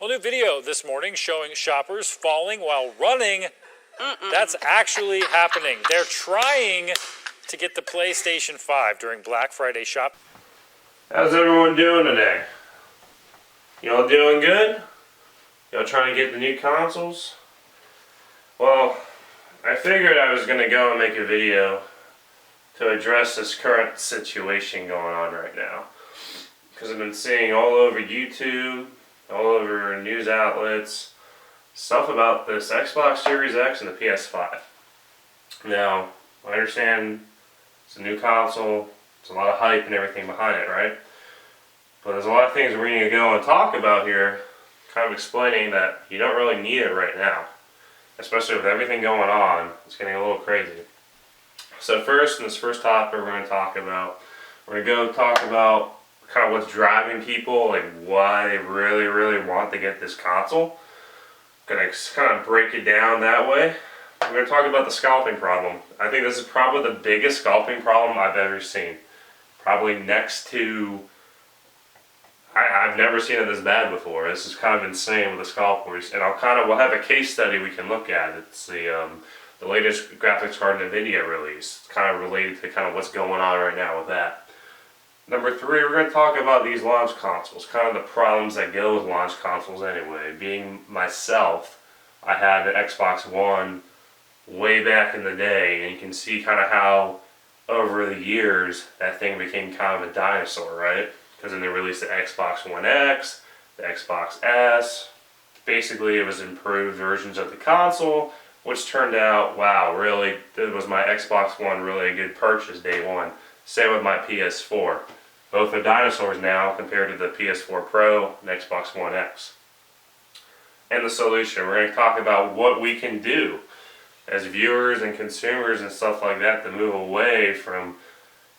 Well, new video this morning showing shoppers falling while running. That's actually happening. They're trying to get the PlayStation 5 during Black Friday shopping. How's everyone doing today? Y'all doing good? Y'all trying to get the new consoles? Well, I figured I was going to go and make a video to address this current situation going on right now. Because I've been seeing all over YouTube, all over news outlets, stuff about this Xbox Series X and the PS5. Now, I understand it's a new console, there's a lot of hype and everything behind it, right? But there's a lot of things we're going to go and talk about here, kind of explaining that you don't really need it right now. Especially with everything going on, it's getting a little crazy. So first, in this first topic we're going to talk about, we're going to talk about kind of what's driving people, like why they really want to get this console. Going to kind of break it down that way. We're going to talk about the scalping problem. I think this is probably the biggest scalping problem I've ever seen. Probably next to, I've never seen it this bad before. This is kind of insane with the scalpers. And we'll have a case study we can look at. It's the latest graphics card NVIDIA release. It's kind of related to kind of what's going on right now with that. Number three, we're going to talk about these launch consoles, kind of the problems that go with launch consoles anyway. Being myself, I had an Xbox One way back in the day, and you can see kind of how over the years that thing became kind of a dinosaur, right? Because then they released the Xbox One X, the Xbox S. Basically, it was improved versions of the console, which turned out, wow, really, was my Xbox One really a good purchase day one. Same with my PS4. Both are dinosaurs now compared to the PS4 Pro and Xbox One X. And the solution, we're going to talk about what we can do as viewers and consumers and stuff like that to move away from,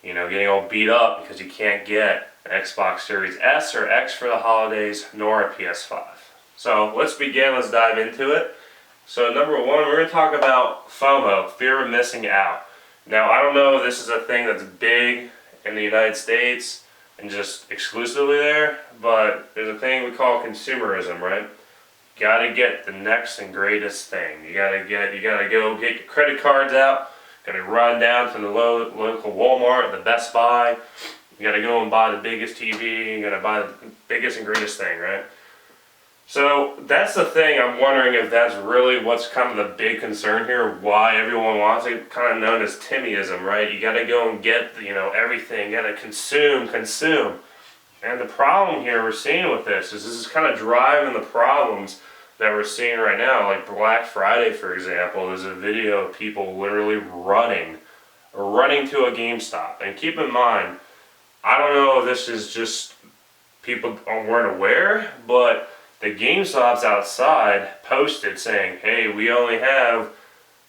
getting all beat up because you can't get an Xbox Series S or X for the holidays, nor a PS5. So let's begin, let's dive into it. So number one, we're going to talk about FOMO, fear of missing out. Now, I don't know if this is a thing that's big in the United States and just exclusively there, but there's a thing we call consumerism, right? You gotta get the next and greatest thing. You gotta go get your credit cards out, gotta run down to the local Walmart, the Best Buy, you gotta go and buy the biggest TV, you gotta buy the biggest and greatest thing, right? So that's the thing. I'm wondering if that's really what's kind of the big concern here, why everyone wants it, kind of known as Timmyism, right? You got to go and get, everything, you got to consume. And the problem here we're seeing with this is kind of driving the problems that we're seeing right now. Like Black Friday, for example, there's a video of people literally running to a GameStop. And keep in mind, I don't know if this is just people weren't aware, but the GameStops outside posted saying, hey, we only have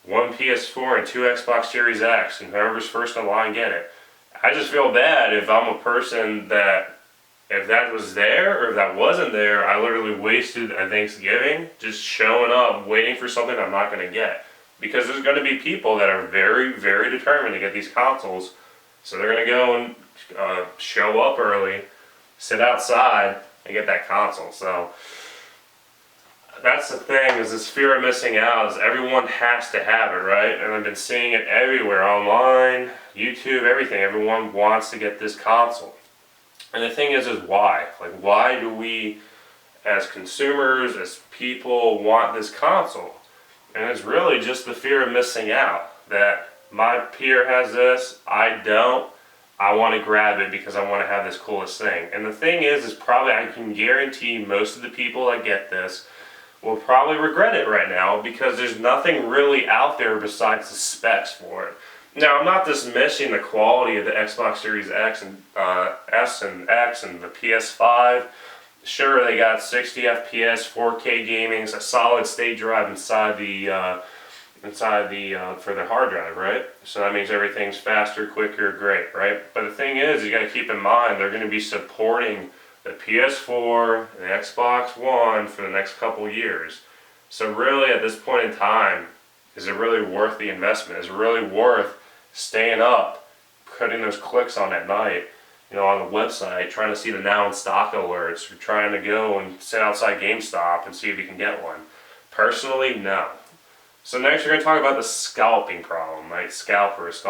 one PS4 and two Xbox Series X, and whoever's first in line, get it. I just feel bad if I'm a person that, if that was there or if that wasn't there, I literally wasted a Thanksgiving just showing up, waiting for something I'm not going to get. Because there's going to be people that are very, very determined to get these consoles, so they're going to go and show up early, sit outside, and get that console. So that's the thing, is this fear of missing out, is everyone has to have it, right? And I've been seeing it everywhere, online, YouTube, everything. Everyone wants to get this console. And the thing is why? Like, why do we, as consumers, as people, want this console? And it's really just the fear of missing out. That my peer has this, I don't. I want to grab it because I want to have this coolest thing. And the thing is probably, I can guarantee most of the people that get this will probably regret it right now, because there's nothing really out there besides the specs for it. Now, I'm not dismissing the quality of the Xbox Series X and S and X and the PS5. Sure, they got 60 FPS, 4K gaming, a solid state drive inside the for their hard drive, right? So that means everything's faster, quicker, great, right? But the thing is, you got to keep in mind they're going to be supporting the PS4 and the Xbox One for the next couple years. So really, at this point in time, is it really worth the investment? Is it really worth staying up, putting those clicks on at night, on the website, trying to see the now in stock alerts, or trying to go and sit outside GameStop and see if you can get one. Personally, no. So next we're going to talk about the scalping problem, right? Scalpers.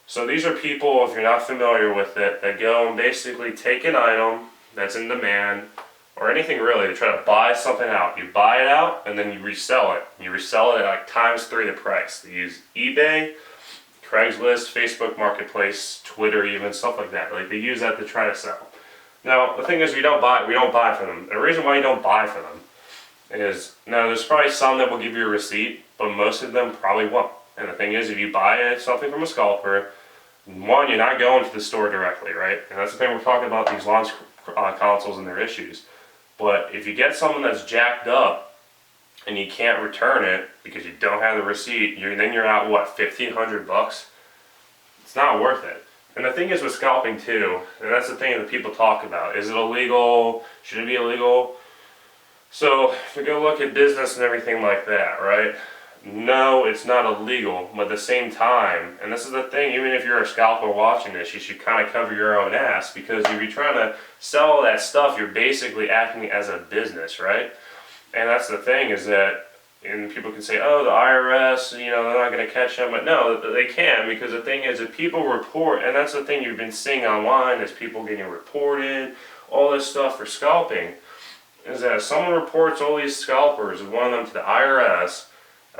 So these are people, if you're not familiar with it, that go and basically take an item that's in demand, or anything really, to try to buy something out. You buy it out and then you resell it. You resell it at like ×3 the price. They use eBay, Craigslist, Facebook Marketplace, Twitter, even stuff like that. Like they use that to try to sell. Now the thing is, we don't buy from them. The reason why you don't buy from them is, now there's probably some that will give you a receipt, but most of them probably won't. And the thing is, if you buy something from a scalper, one, you're not going to the store directly, right? And that's the thing, we're talking about these launch consoles and their issues. But if you get something that's jacked up and you can't return it because you don't have the receipt, then you're out, what, $1,500? It's not worth it. And the thing is with scalping too, and that's the thing that people talk about, is it illegal? Should it be illegal? So if we go look at business and everything like that, right? No, it's not illegal, but at the same time, and this is the thing, even if you're a scalper watching this, you should kind of cover your own ass, because if you're trying to sell all that stuff, you're basically acting as a business, right? And that's the thing, is that, and people can say, oh, the IRS, they're not going to catch them, but no, they can, because the thing is, if people report, and that's the thing you've been seeing online, is people getting reported, all this stuff for scalping, is that if someone reports all these scalpers and one of them to the IRS,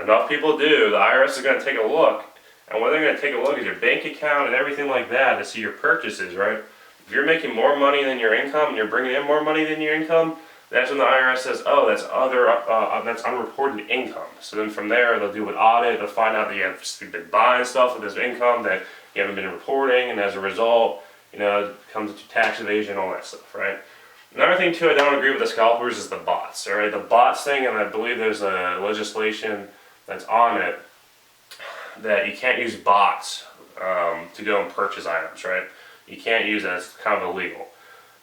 enough people do, the IRS is going to take a look, and what they're going to take a look is your bank account and everything like that to see your purchases, right? If you're making more money than your income and you're bringing in more money than your income, that's when the IRS says, oh, that's unreported income. So then from there, they'll do an audit, they'll find out that you've been buying stuff with this income that you haven't been reporting, and as a result, it comes to tax evasion, all that stuff, right? Another thing too, I don't agree with the scalpers, is the bots, all right? The bots thing, and I believe there's a legislation that's on it that you can't use bots to go and purchase items, right? You can't use that, it's kind of illegal.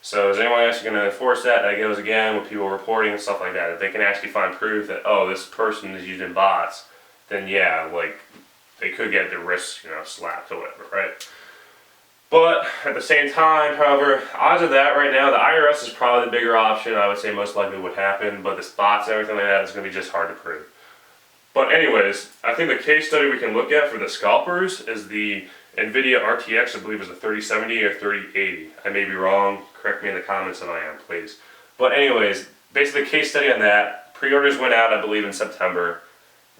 So is anyone actually going to enforce that? That goes again with people reporting and stuff like that. If they can actually find proof that, oh, this person is using bots, then yeah, like, they could get the wrist, slapped or whatever, right? But at the same time, however, odds of that right now, the IRS is probably the bigger option. I would say most likely would happen, but the bots and everything like that is going to be just hard to prove. But anyways, I think the case study we can look at for the scalpers is the NVIDIA RTX, I believe is a 3070 or 3080. I may be wrong, correct me in the comments if I am, please. But anyways, basically the case study on that, pre-orders went out, I believe, in September.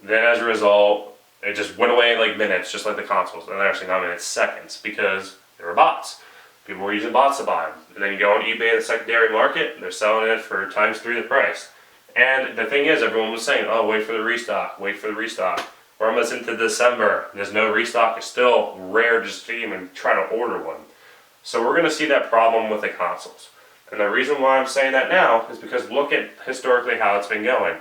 Then as a result, it just went away in like minutes, just like the consoles. And actually not minutes, seconds, because they were bots. People were using bots to buy them. And then you go on eBay, the secondary market, they're selling it for ×3 the price. And the thing is, everyone was saying, oh, wait for the restock, wait for the restock. We're almost into December, there's no restock, it's still rare to see even try to order one. So we're going to see that problem with the consoles. And the reason why I'm saying that now is because look at historically how it's been going.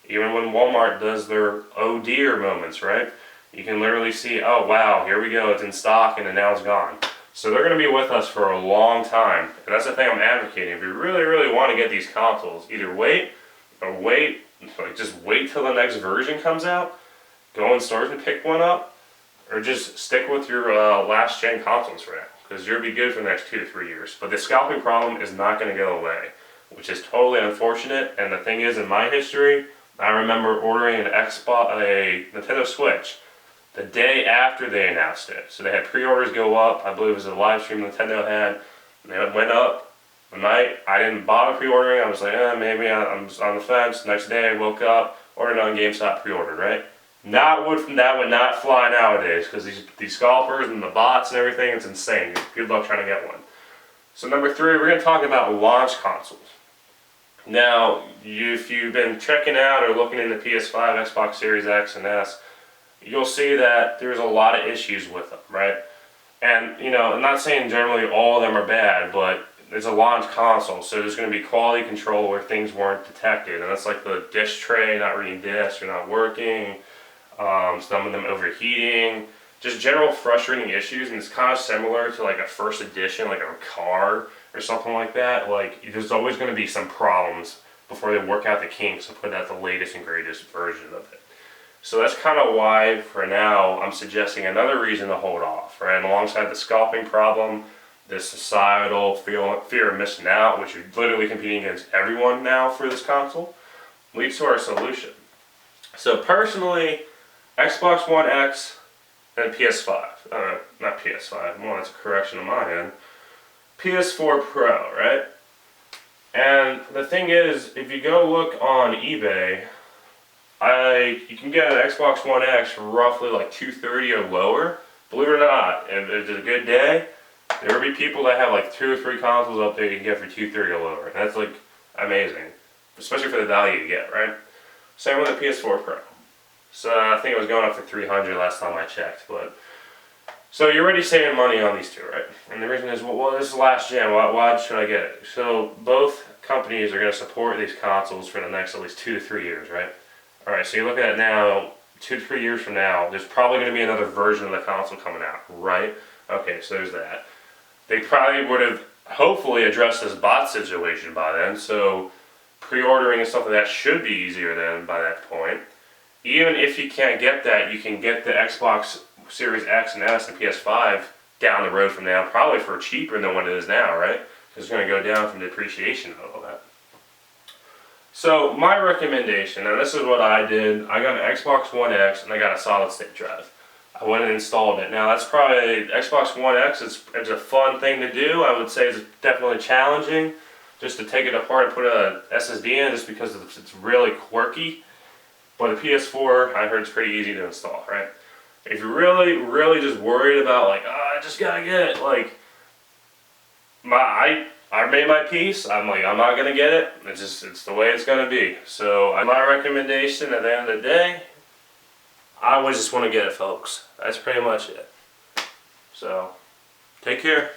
Even when Walmart does their oh dear moments, right? You can literally see, oh wow, here we go, it's in stock and then now it's gone. So they're going to be with us for a long time. And that's the thing I'm advocating. If you really, really want to get these consoles, either wait, like just wait till the next version comes out, go in stores and pick one up, or just stick with your last gen consoles for now, because you'll be good for the next 2 to 3 years. But the scalping problem is not going to go away, which is totally unfortunate. And the thing is, in my history, I remember ordering a Nintendo Switch the day after they announced it. So they had pre-orders go up. I believe it was a live stream Nintendo had, and they went up. The night I didn't bother pre-ordering, I was like, maybe I'm on the fence. Next day I woke up, ordered on GameStop, pre-ordered, right? That would not fly nowadays, because these scalpers and the bots and everything, it's insane. Good luck trying to get one. So number 3, we're going to talk about launch consoles. Now, if you've been checking out or looking into PS5, Xbox Series X and S, you'll see that there's a lot of issues with them, right? And, I'm not saying generally all of them are bad, but it's a launch console, so there's going to be quality control where things weren't detected, and that's like the disk tray not reading disks or not working, some of them overheating, just general frustrating issues. And it's kind of similar to like a first edition, like a car or something like that. Like, there's always going to be some problems before they work out the kinks and put out the latest and greatest version of it. So that's kind of why, for now, I'm suggesting another reason to hold off, right? And alongside the scalping problem, this societal fear of missing out, which you're literally competing against everyone now for this console, leads to our solution. So personally, Xbox One X and PS5. Not PS5, well that's a correction on my end. PS4 Pro, right? And the thing is, if you go look on eBay, you can get an Xbox One X for roughly like $230 or lower. Believe it or not, if it's a good day, there will be people that have like 2 or 3 consoles up there you can get for $230 or lower. And that's like amazing, especially for the value you get, right? Same with the PS4 Pro. So I think it was going up for $300 last time I checked, but so you're already saving money on these two, right? And the reason is, well, this is last gen. Why should I get it? So both companies are going to support these consoles for the next at least 2 to 3 years, right? All right. So you're looking at now, 2 to 3 years from now, there's probably going to be another version of the console coming out, right? Okay. So there's that. They probably would have hopefully addressed this bot situation by then. So pre-ordering and stuff like that should be easier then by that point. Even if you can't get that, you can get the Xbox Series X and S and PS5 down the road from now, probably for cheaper than what it is now, right? Because it's going to go down from depreciation and all that. So my recommendation, and this is what I did, I got an Xbox One X and I got a solid state drive. I went and installed it. Now that's probably, Xbox One X is a fun thing to do. I would say it's definitely challenging just to take it apart and put a SSD in just because it's really quirky. But the PS4, I heard it's pretty easy to install, right? If you're really, really just worried about like, oh, I just gotta get it, like, I made my peace. I'm like, I'm not gonna get it. It's the way it's gonna be. So my recommendation at the end of the day, I would just want to get it, folks. That's pretty much it. So, take care.